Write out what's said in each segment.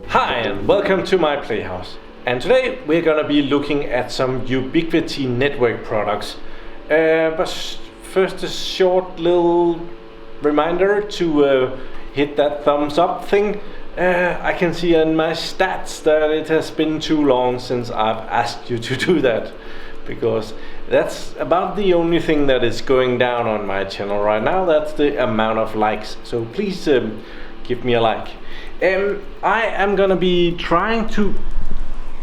Hi and welcome to my PlayHouse. And today we're gonna be looking at some Ubiquiti network products. But first a short little reminder to hit that thumbs up thing. I can see in my stats that it has been too long since I've asked you to do that, because that's about the only thing that is going down on my channel right now. That's the amount of likes. So please give me a like. I am gonna be trying to,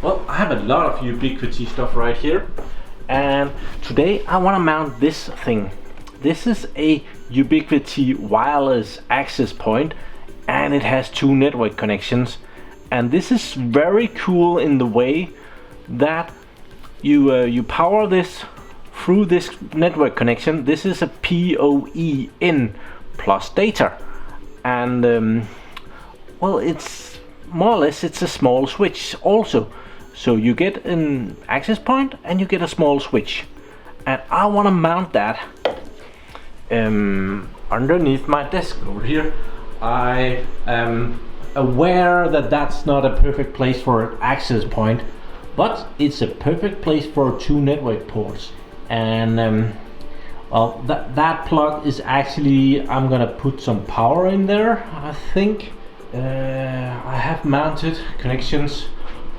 well, I have a lot of Ubiquiti stuff right here, and today I want to mount this thing. This is a Ubiquiti wireless access point, and it has two network connections. And this is very cool in the way that you power this through this network connection. This is a PoE in plus data, and well, it's more or less it's a small switch also. So you get an access point and you get a small switch, and I want to mount that underneath my desk over here. I am aware that that's not a perfect place for an access point, but it's a perfect place for two network ports. And well, that plug is actually, I'm gonna put some power in there, I think. I have mounted connections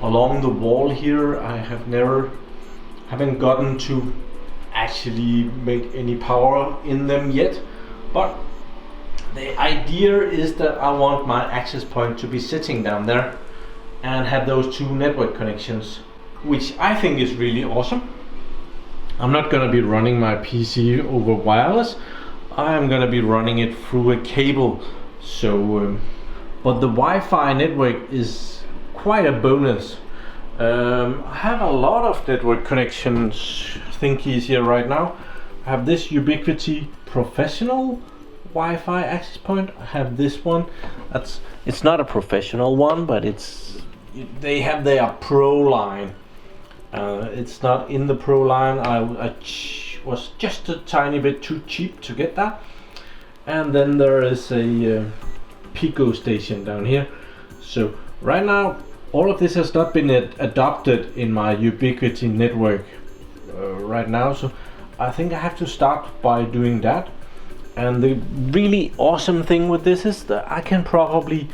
along the wall here. I haven't gotten to actually make any power in them yet, but the idea is that I want my access point to be sitting down there and have those two network connections, which I think is really awesome. I'm not gonna be running my PC over wireless. I'm gonna be running it through a cable. So but the Wi-Fi network is quite a bonus. I have a lot of network connections thingies here right now. I have this Ubiquiti professional Wi-Fi access point. I have this one. It's not a professional one, but they have their pro line. It's not in the pro line. I was just a tiny bit too cheap to get that. And then there is a Pico station down here. So right now all of this has not been adopted in my Ubiquiti network right now, so I think I have to start by doing that. And the really awesome thing with this is that I can probably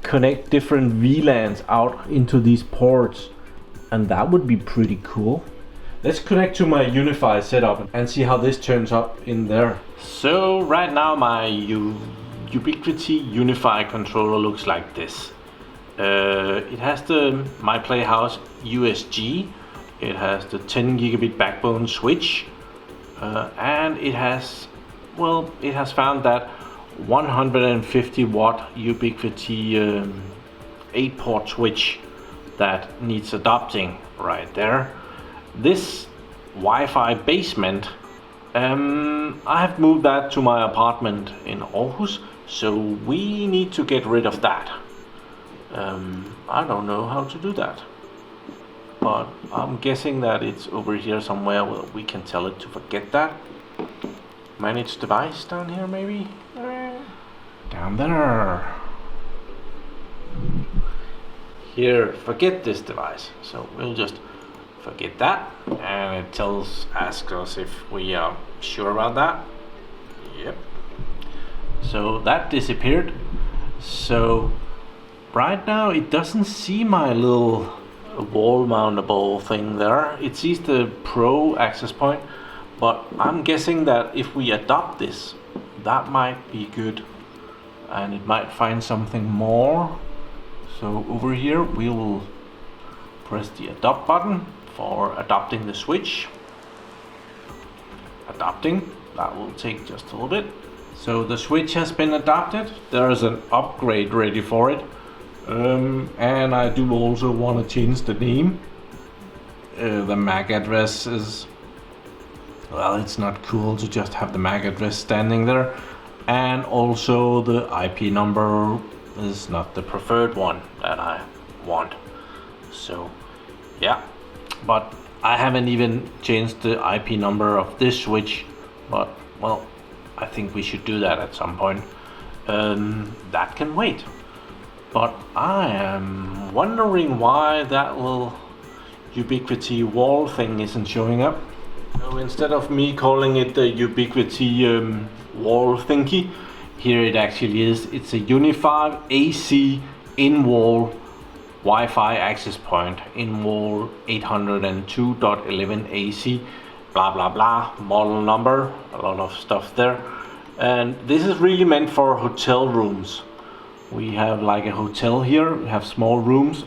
connect different VLANs out into these ports, and that would be pretty cool. Let's connect to my UniFi setup and see how this turns up in there. So right now my Ubiquiti UniFi controller looks like this. It has the my PlayHouse USG, it has the 10 gigabit backbone switch, and it has found that 150 watt Ubiquiti 8 port switch that needs adopting right there. This Wi-Fi basement, I have moved that to my apartment in Aarhus, so we need to get rid of that. I don't know how to do that, but I'm guessing that it's over here somewhere where we can tell it to forget that. Manage device down here, maybe? Down there. Here, forget this device. So we'll just forget that, and it asks us if we are sure about that. Yep. So that disappeared. So right now it doesn't see my little wall mountable thing there. It sees the Pro access point, but I'm guessing that if we adopt this, that might be good, and it might find something more. So over here we will press the adopt button for adopting the switch. Adopting, that will take just a little bit. So the switch has been adopted. There is an upgrade ready for it. And I do also want to change the name. The MAC address is, well, it's not cool to just have the MAC address standing there. And also the IP number is not the preferred one that I want. So yeah, but I haven't even changed the IP number of this switch, but well, I think we should do that at some point. That can wait. But I am wondering why that little Ubiquiti wall thing isn't showing up. So instead of me calling it the Ubiquiti wall thingy, here it actually is. It's a UniFi AC In-Wall Wi-Fi access point. In-Wall 802.11 AC, blah blah blah, model number, a lot of stuff there. And this is really meant for hotel rooms. We have like a hotel here, we have small rooms,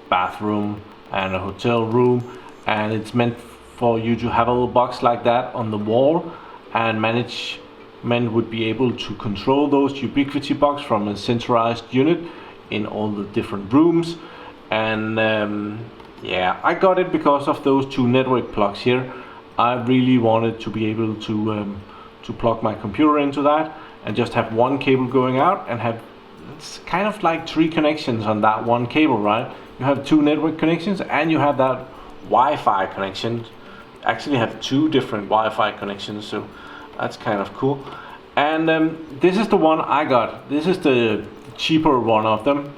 bathroom and a hotel room, and it's meant for you to have a little box like that on the wall, and management would be able to control those Ubiquiti box from a centralized unit in all the different rooms. And yeah, I got it because of those two network plugs here. I really wanted to be able to plug my computer into that and just have one cable going out and have, it's kind of like 3 connections on that one cable, right? You have 2 network connections and you have that Wi-Fi connection. Actually have 2 different Wi-Fi connections, so that's kind of cool. And this is the one I got. This is the cheaper one of them.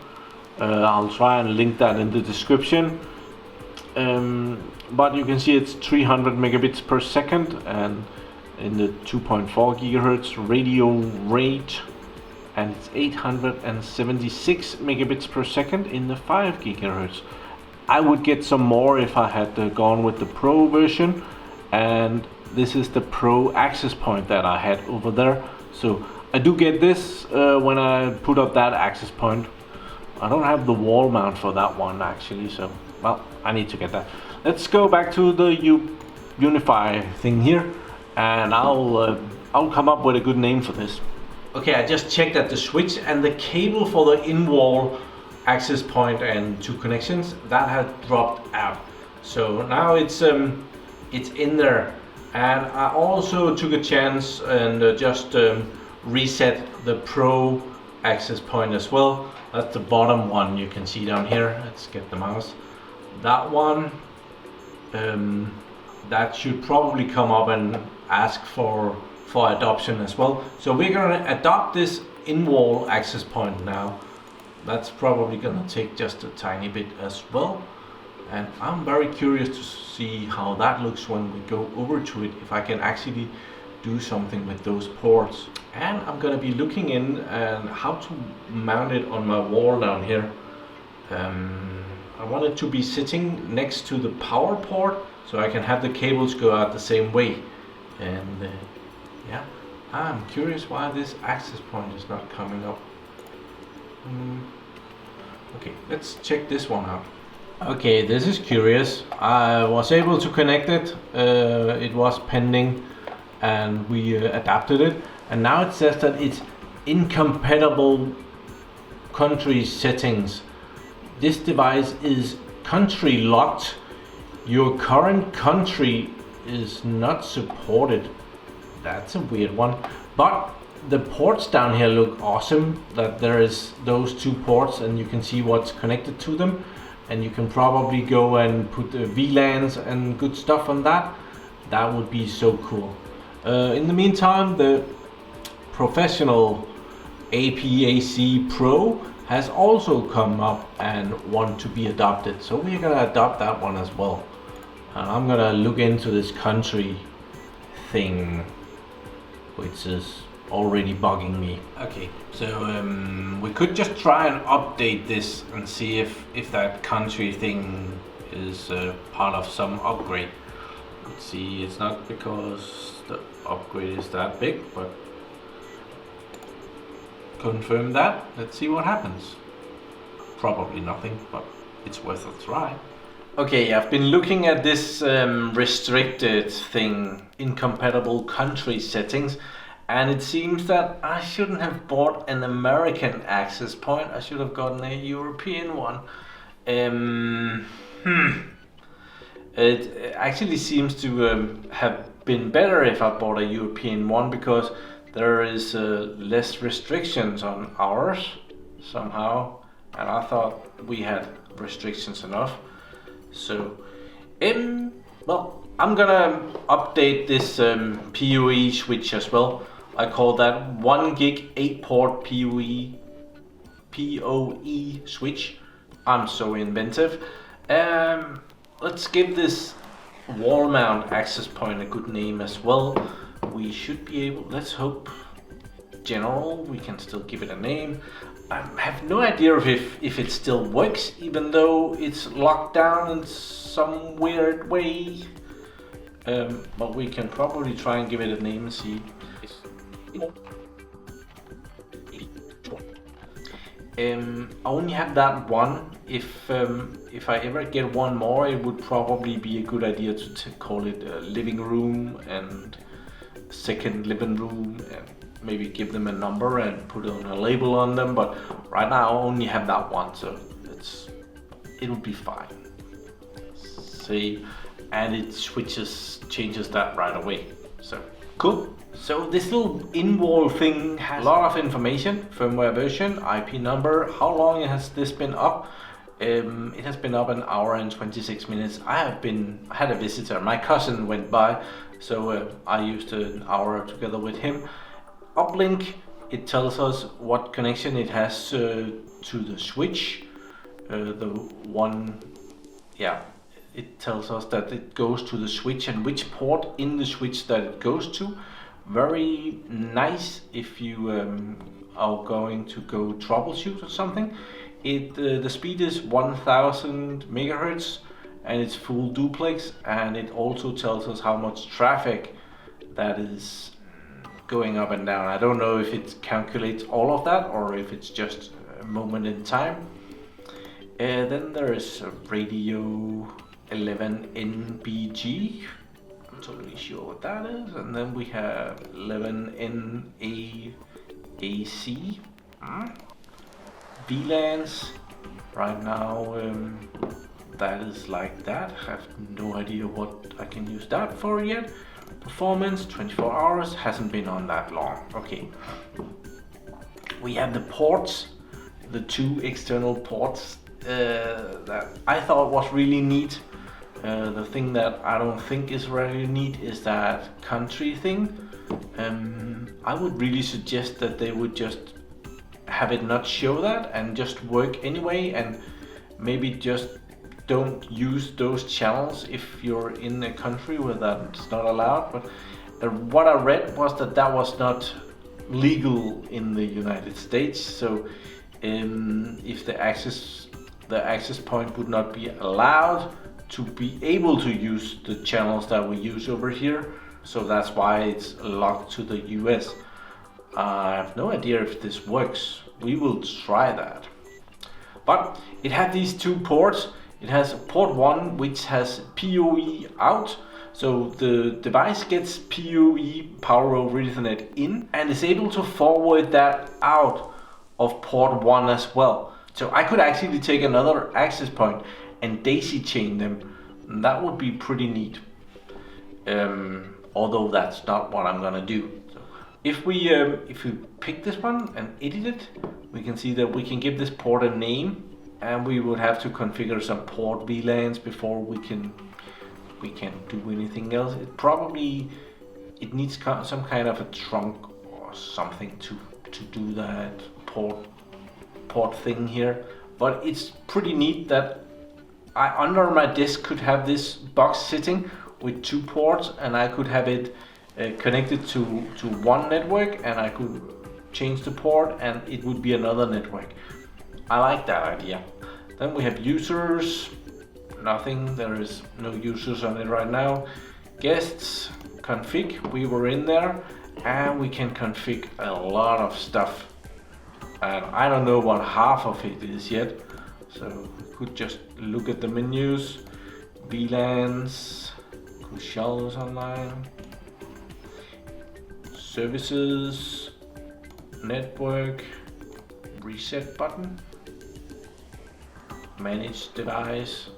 I'll try and link that in the description. But you can see it's 300 megabits per second and in the 2.4 gigahertz radio rate, and it's 876 megabits per second in the 5 gigahertz. I would get some more if I had gone with the Pro version, and this is the Pro access point that I had over there. So I do get this when I put up that access point. I don't have the wall mount for that one actually, so well, I need to get that. Let's go back to the UniFi thing here, and I'll come up with a good name for this. Okay, I just checked at the switch, and the cable for the in-wall access point and 2 connections, that had dropped out. So now it's in there, and I also took a chance and just reset the Pro access point as well. That's the bottom one you can see down here. Let's get the mouse. That one, that should probably come up and ask for adoption as well. So we're gonna adopt this in-wall access point now. That's probably gonna take just a tiny bit as well. And I'm very curious to see how that looks when we go over to it, if I can actually do something with those ports. And I'm gonna be looking in and how to mount it on my wall down here. I want it to be sitting next to the power port so I can have the cables go out the same way. And yeah, I'm curious why this access point is not coming up. Okay, let's check this one out. Okay, this is curious. I was able to connect it. It was pending and we adapted it, and now it says that it's incompatible country settings. This device is country locked. Your current country is not supported. That's a weird one, but the ports down here look awesome, that there is those 2 ports and you can see what's connected to them, and you can probably go and put the VLANs and good stuff on that. That would be so cool. In the meantime, the professional APAC Pro has also come up and want to be adopted, so we're gonna adopt that one as well. And I'm gonna look into this country thing, which is already bugging me. Okay, so we could just try and update this and see if that country thing is part of some upgrade. Let's see, it's not because the upgrade is that big, but confirm that. Let's see what happens. Probably nothing, but it's worth a try. Okay, I've been looking at this restricted thing, incompatible country settings, and it seems that I shouldn't have bought an American access point. I should have gotten a European one. It actually seems to have been better if I bought a European one, because there is less restrictions on ours somehow, and I thought we had restrictions enough. So, well, I'm gonna update this PoE switch as well. I call that 1 gig 8 port PoE switch. I'm so inventive. Let's give this wall mount access point a good name as well. We should be able, let's hope general, we can still give it a name. I have no idea if it still works, even though it's locked down in some weird way. But we can probably try and give it a name and see. I only have that one. If I ever get one more, it would probably be a good idea to call it a living room and second living room, and maybe give them a number and put on a label on them. But right now I only have that one, so it'll be fine. See, and it changes that right away. So cool. So this little in-wall thing has a lot of information: firmware version, IP number, how long has this been up. It has been up 1 hour and 26 minutes. I had a visitor. My cousin went by, so I used an hour together with him. Uplink, it tells us what connection it has to the switch. It tells us that it goes to the switch and which port in the switch that it goes to. Very nice if you are going to go troubleshoot or something. The speed is 1000 megahertz and it's full duplex, and it also tells us how much traffic that is going up and down. I don't know if it calculates all of that or if it's just a moment in time. Then there is a radio 11NBG. I'm not totally sure what that is. And then we have 11NAAC. VLANs. Right now that is like that. I have no idea what I can use that for yet. Performance 24 hours, hasn't been on that long. Okay. We have the ports, the 2 external ports that I thought was really neat. The thing that I don't think is really neat is that country thing. I would really suggest that they would just have it not show that and just work anyway, and maybe just don't use those channels if you're in a country where that's not allowed. But what I read was that was not legal in the United States. So if the access point would not be allowed to be able to use the channels that we use over here, so that's why it's locked to the US. I have no idea if this works. We will try that. But it had these 2 ports. It has port 1, which has PoE out, so the device gets PoE, power over Ethernet, in, and is able to forward that out of port 1 as well. So I could actually take another access point and daisy chain them. And that would be pretty neat. Although that's not what I'm gonna do. So if we pick this one and edit it, we can see that we can give this port a name, and we would have to configure some port VLANs before we can do anything else. It needs some kind of a trunk or something to do that port thing here. But it's pretty neat that I under my disk could have this box sitting with 2 ports, and I could have it connected to one network, and I could change the port and it would be another network. I like that idea. Then we have users, nothing, there is no users on it right now. Guests, config, we were in there, and we can config a lot of stuff. And I don't know what half of it is yet, so we could just look at the menus. VLANs, Crucials online, services, network, reset button, manage device.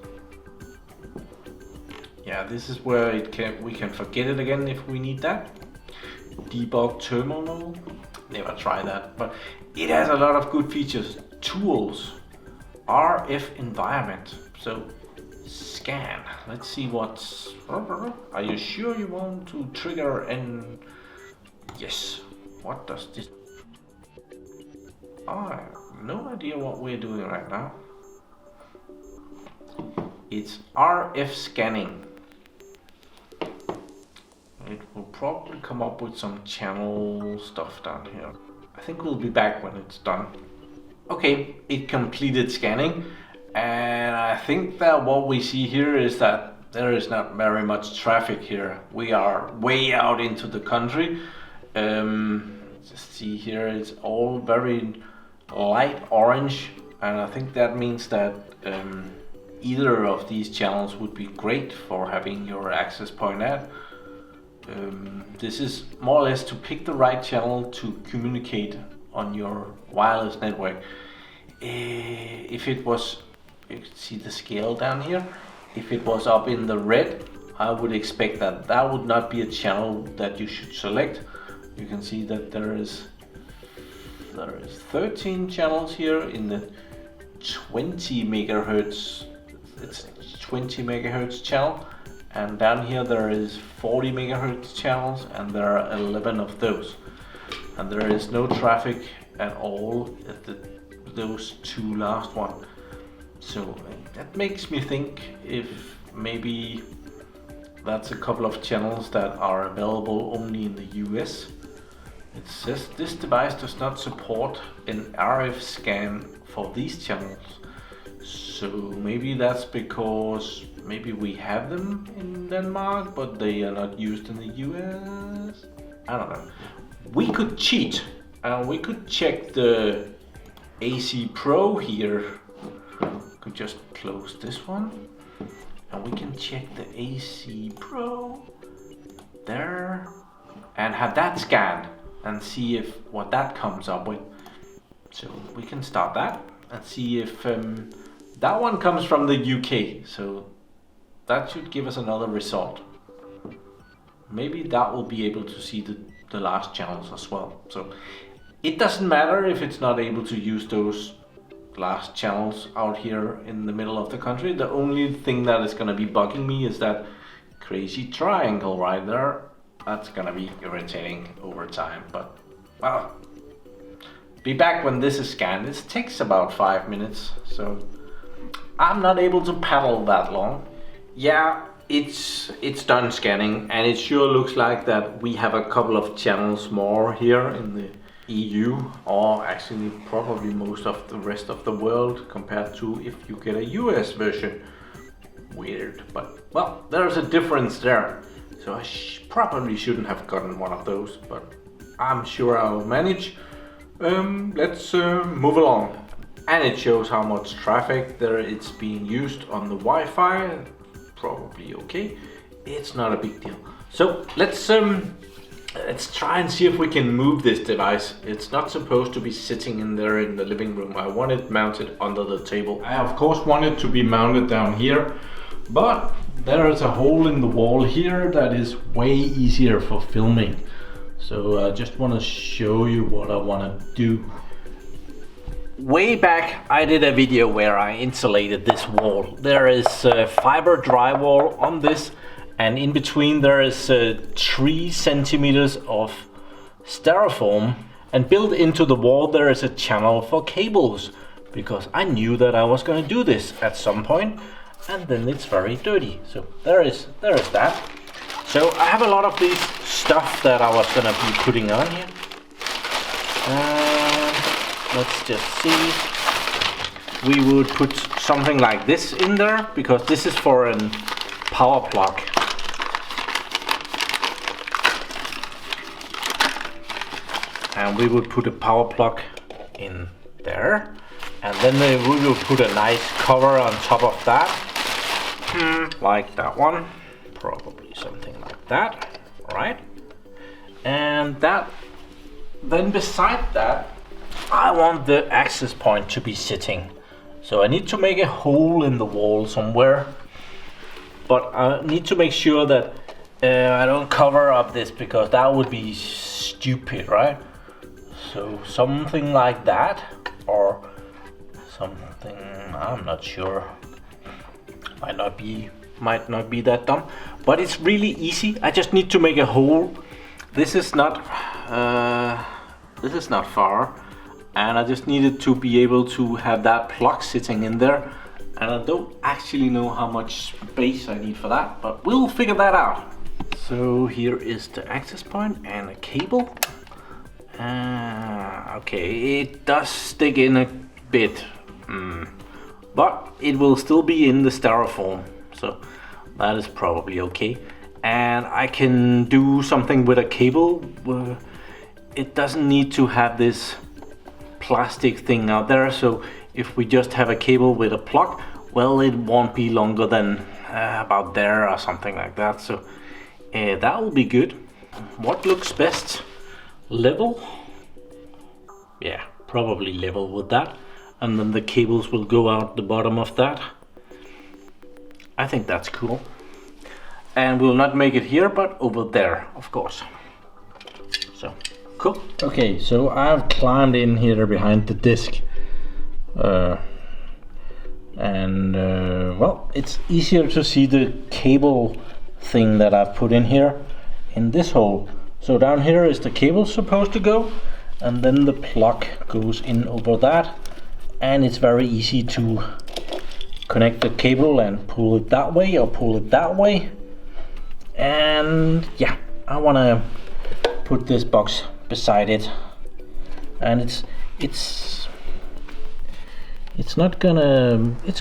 Yeah, this is where we can forget it again if we need that. Debug terminal, never try that, but it has a lot of good features. Tools, RF environment, so scan. Let's see what's. Are you sure you want to trigger and yes, What does this... Oh, I have no idea what we're doing right now. It's RF scanning. It will probably come up with some channel stuff down here. I think we'll be back when it's done. Okay, it completed scanning, and I think that what we see here is that there is not very much traffic here. We are way out into the country. Just see here, it's all very light orange, and I think that means that either of these channels would be great for having your access point at. This is more or less to pick the right channel to communicate on your wireless network. If it was, you can see the scale down here, if it was up in the red, I would expect that that would not be a channel that you should select. You can see that there is 13 channels here in the 20 megahertz. It's 20 megahertz channel, and down here there is 40 megahertz channels, and there are 11 of those, and there is no traffic at all at those two last one. So that makes me think if maybe that's a couple of channels that are available only in the US. It says this device does not support an RF scan for these channels. So maybe that's because maybe we have them in Denmark, but they are not used in the US. I don't know. We could cheat. We could check the AC Pro here. Could just close this one, and we can check the AC Pro there and have that scanned and see if what that comes up with. So we can start that and see if that one comes from the UK, so that should give us another result. Maybe that will be able to see the last channels as well. So it doesn't matter if it's not able to use those last channels out here in the middle of the country. The only thing that is going to be bugging me is that crazy triangle right there. That's going to be irritating over time, but well, be back when this is scanned. It takes about 5 minutes, so I'm not able to paddle that long. Yeah, it's done scanning, and it sure looks like that we have a couple of channels more here in the EU, or actually probably most of the rest of the world compared to if you get a US version. Weird, but well, there's a difference there. So I probably shouldn't have gotten one of those, but I'm sure I'll manage. Let's move along. And it shows how much traffic there it's being used on the Wi-Fi. Probably okay. It's not a big deal. So let's try and see if we can move this device. It's not supposed to be sitting in there in the living room. I want it mounted under the table. I of course want it to be mounted down here, but there is a hole in the wall here that is way easier for filming. So I just want to show you what I want to do. Way back I did a video where I insulated this wall. There is fiber drywall on this, and in between there is 3 centimeters of styrofoam, and built into the wall there is a channel for cables, because I knew that I was going to do this at some point, and then it's very dirty. So there is that. So I have a lot of these stuff that I was going to be putting on here. Let's just see. We would put something like this in there, because this is for a power plug. And we would put a power plug in there, and then we will put a nice cover on top of that, like that one, probably something like that, right? And then beside that, I want the access point to be sitting. So I need to make a hole in the wall somewhere, but I need to make sure that I don't cover up this, because that would be stupid, right? So something like that, or something, I'm not sure, might not be that dumb, but it's really easy. I just need to make a hole. This is not This is not far, and I just needed to be able to have that plug sitting in there, and I don't actually know how much space I need for that, but we'll figure that out. So here is the access point and a cable. Okay, it does stick in a bit, but it will still be in the styrofoam, so that is probably okay. And I can do something with a cable. It doesn't need to have this plastic thing out there, so if we just have a cable with a plug, well, it won't be longer than about there or something like that, so that will be good. What looks best? Level? Yeah, probably level with that, and then the cables will go out the bottom of that. I think that's cool. And we'll not make it here, but over there, of course. So, cool. Okay, so I've climbed in here behind the disk. Well, it's easier to see the cable thing that I've put in here in this hole. So down here is the cable supposed to go, and then the plug goes in over that, and it's very easy to connect the cable and pull it that way or pull it that way. And yeah, I want to put this box beside it, and it's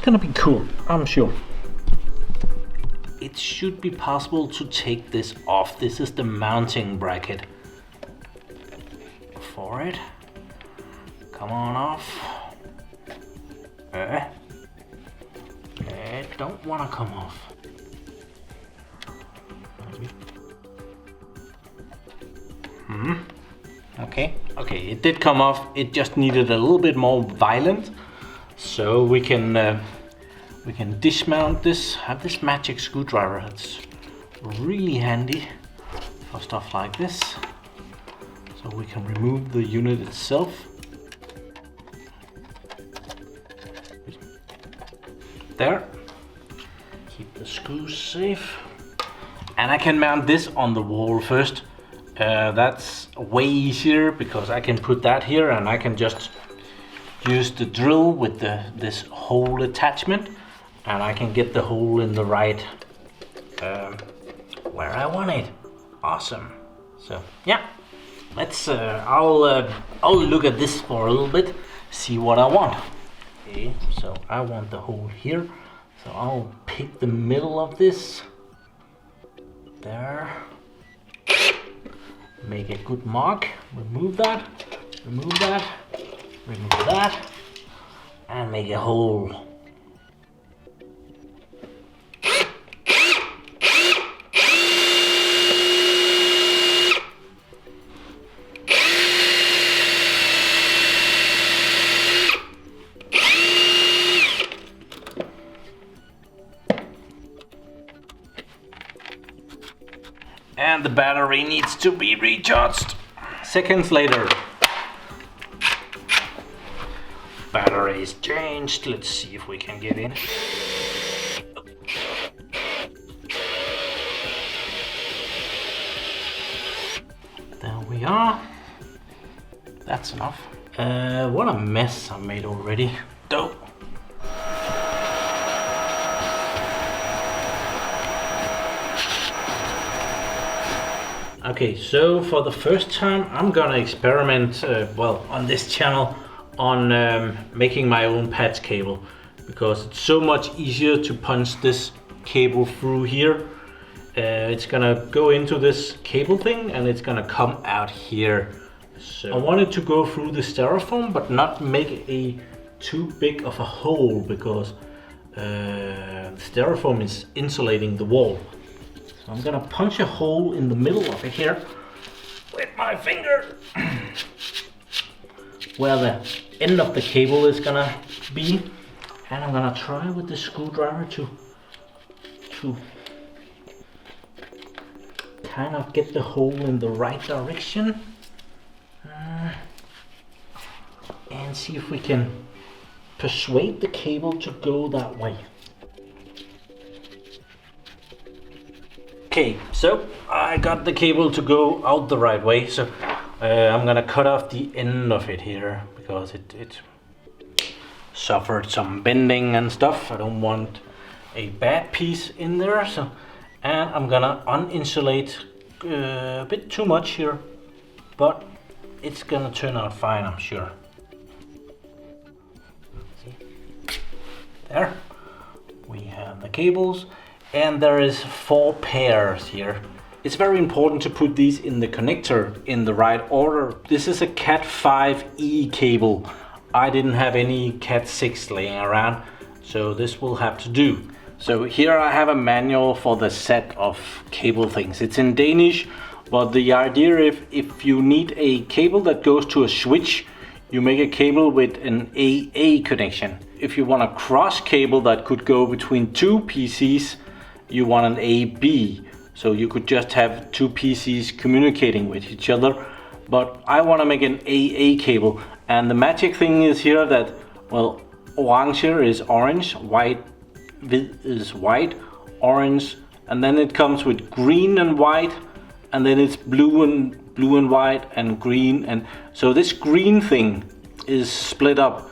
gonna be cool, I'm sure. It should be possible to take this off. This is the mounting bracket for it. Come on off. Don't wanna come off. Okay, it did come off. It just needed a little bit more violent, so we can dismount this. Have this magic screwdriver. It's really handy for stuff like this. So we can remove the unit itself. There. Keep the screws safe. And I can mount this on the wall first. That's way easier because I can put that here and I can just use the drill with this hole attachment, and I can get the hole in the right where I want it. Awesome. So yeah, let's I'll look at this for a little bit, see what I want. Okay, so I want the hole here, so I'll pick the middle of this there. Make a good mark, remove that, remove that, remove that, and make a hole. And the battery needs to be recharged. Seconds later. Battery is changed. Let's see if we can get in. There we are. That's enough. What a mess I made already. Dope. Okay, so for the first time I'm gonna experiment, on this channel on making my own patch cable, because it's so much easier to punch this cable through here. It's gonna go into this cable thing and it's gonna come out here. So I wanted to go through the styrofoam but not make a too big of a hole, because the styrofoam is insulating the wall. So I'm gonna punch a hole in the middle of it here with my finger, where the end of the cable is gonna be, and I'm gonna try with the screwdriver to kind of get the hole in the right direction, and see if we can persuade the cable to go that way. Okay, so I got the cable to go out the right way, so I'm gonna cut off the end of it here because it suffered some bending and stuff. I don't want a bad piece in there. So, and I'm gonna uninsulate a bit too much here, but it's gonna turn out fine, I'm sure. See? There. We have the cables, and there is 4 pairs here. It's very important to put these in the connector in the right order. This is a Cat 5e cable. I didn't have any Cat 6 laying around, so this will have to do. So here I have a manual for the set of cable things. It's in Danish, but the idea if you need a cable that goes to a switch, you make a cable with an AA connection. If you want a cross cable that could go between 2 PCs, you want an AB. So you could just have 2 PCs communicating with each other. But I want to make an AA cable. And the magic thing is here that, well, orange here is orange, white is white, orange, and then it comes with green and white, and then it's blue and white and green. And so this green thing is split up.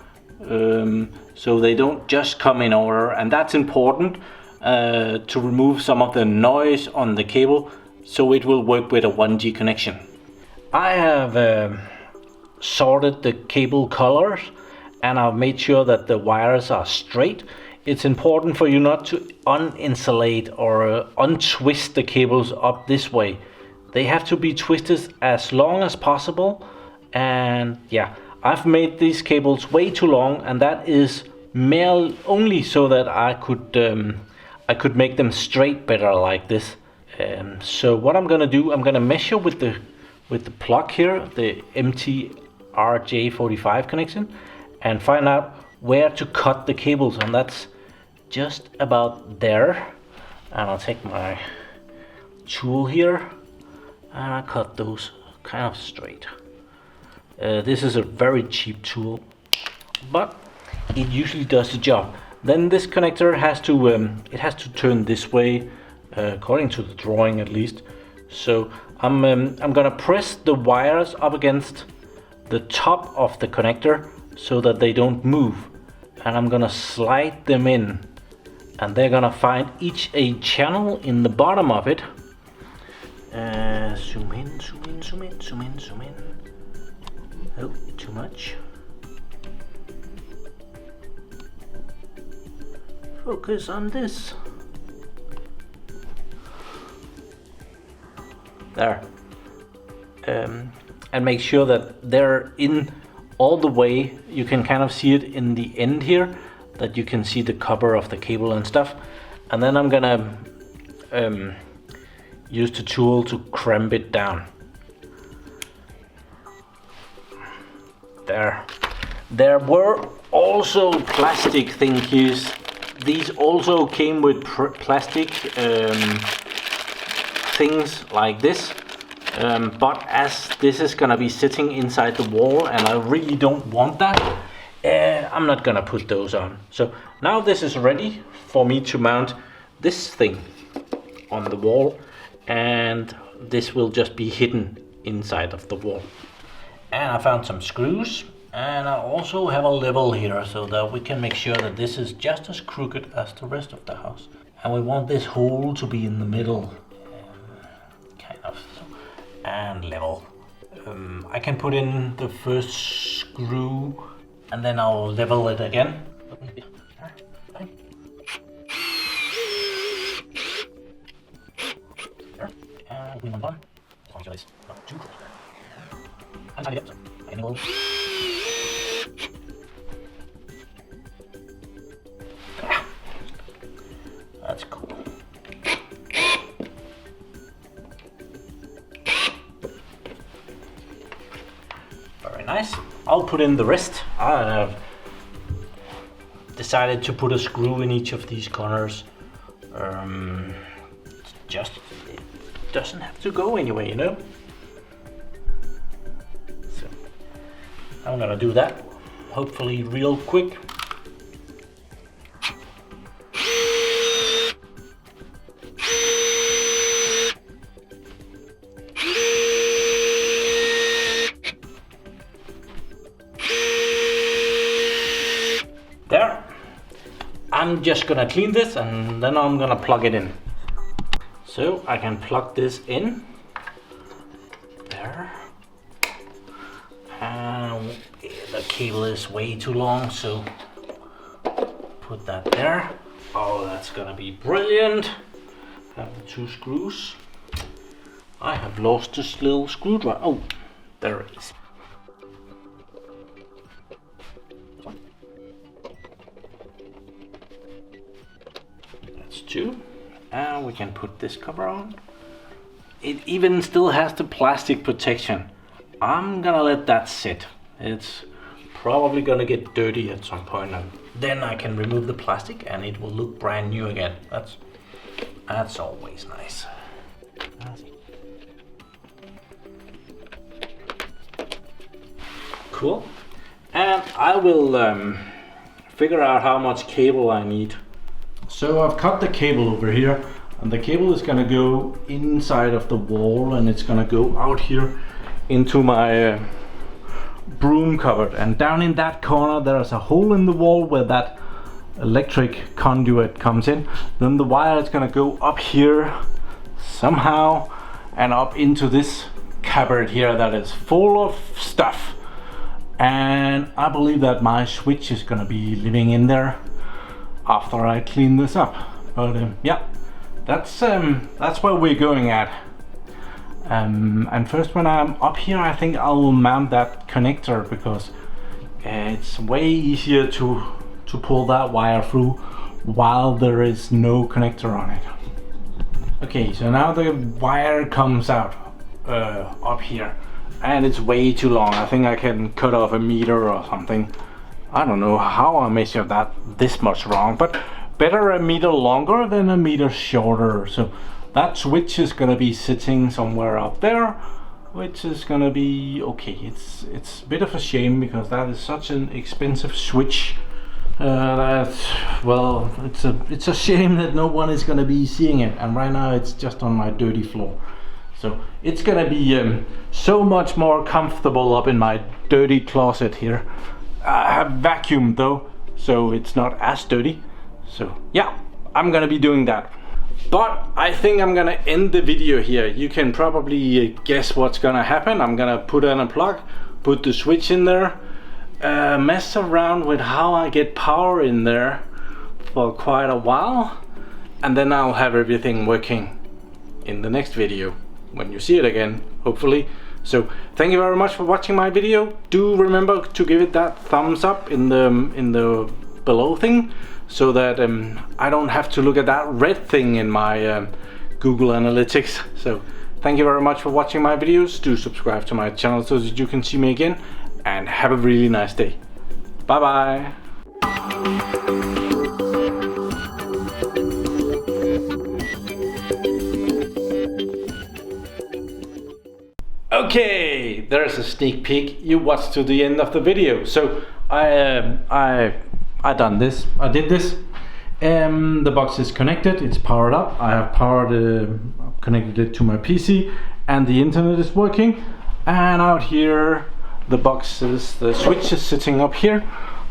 So they don't just come in order, and that's important to remove some of the noise on the cable, so it will work with a 1G connection. I have sorted the cable colors, and I've made sure that the wires are straight. It's important for you not to uninsulate or untwist the cables up this way. They have to be twisted as long as possible, and yeah, I've made these cables way too long, and that is only so that I could make them straight better like this. So what I'm gonna do, I'm gonna measure with the plug here, the MTRJ45 connection, and find out where to cut the cables, and that's just about there. And I'll take my tool here and I cut those kind of straight. This is a very cheap tool, but it usually does the job. Then this connector has to turn this way, according to the drawing at least. So I'm gonna press the wires up against the top of the connector so that they don't move, and I'm gonna slide them in, and they're gonna find each a channel in the bottom of it. Zoom in, zoom in, zoom in, zoom in, zoom in. Oh, too much. Focus on this. There. And make sure that they're in all the way. You can kind of see it in the end here, that you can see the cover of the cable and stuff. And then I'm gonna use the tool to crimp it down. There. There were also plastic thingies. These also came with plastic things like this. But as this is gonna be sitting inside the wall and I really don't want that, I'm not gonna put those on. So now this is ready for me to mount this thing on the wall, and this will just be hidden inside of the wall. And I found some screws, and I also have a level here so that we can make sure that this is just as crooked as the rest of the house. And we want this hole to be in the middle, kind of, so, and level. I can put in the first screw and then I'll level it again. That's cool. Very nice. I'll put in the rest. I have decided to put a screw in each of these corners. It doesn't have to go anyway, you know. So I'm gonna do that, hopefully real quick. I'm just gonna clean this and then I'm gonna plug it in. So I can plug this in there, and the cable is way too long, so put that there. Oh, that's gonna be brilliant. Have the 2 screws. I have lost this little screwdriver. Oh, there it is. That's 2. And we can put this cover on. It even still has the plastic protection. I'm gonna let that sit. It's probably gonna get dirty at some point, and then I can remove the plastic and it will look brand new again. That's always nice. Cool. And I will figure out how much cable I need. So I've cut the cable over here, and the cable is gonna go inside of the wall, and it's gonna go out here into my broom cupboard. And down in that corner there's a hole in the wall where that electric conduit comes in. Then the wire is gonna go up here somehow and up into this cupboard here that is full of stuff. And I believe that my switch is gonna be living in there after I clean this up. But yeah, that's where we're going at. And first, when I'm up here, I think I will mount that connector, because it's way easier to pull that wire through while there is no connector on it. Okay, so now the wire comes out up here, and it's way too long. I think I can cut off a meter or something. I don't know how I measured that this much wrong, but better a meter longer than a meter shorter. So that switch is gonna be sitting somewhere up there, which is gonna be okay. It's a bit of a shame, because that is such an expensive switch. Well, it's a shame that no one is gonna be seeing it, and right now it's just on my dirty floor. So it's gonna be so much more comfortable up in my dirty closet here. I have vacuumed though, so it's not as dirty. So yeah, I'm gonna be doing that. But I think I'm gonna end the video here. You can probably guess what's gonna happen. I'm gonna put in a plug, put the switch in there, mess around with how I get power in there for quite a while, and then I'll have everything working in the next video when you see it again, hopefully. So thank you very much for watching my video. Do remember to give it that thumbs up in the below thing, so that I don't have to look at that red thing in my Google Analytics. So thank you very much for watching my videos. Do subscribe to my channel so that you can see me again, and have a really nice day. Bye bye. Okay, there's a sneak peek. You watched to the end of the video. So I did this. The box is connected. It's powered up. I have connected it to my PC, and the internet is working. And out here, the switch is sitting up here.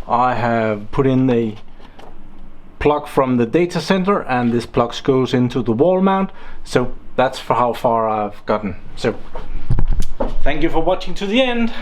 I have put in the plug from the Datacenter, and this plug goes into the wall mount. So that's for how far I've gotten. So thank you for watching to the end.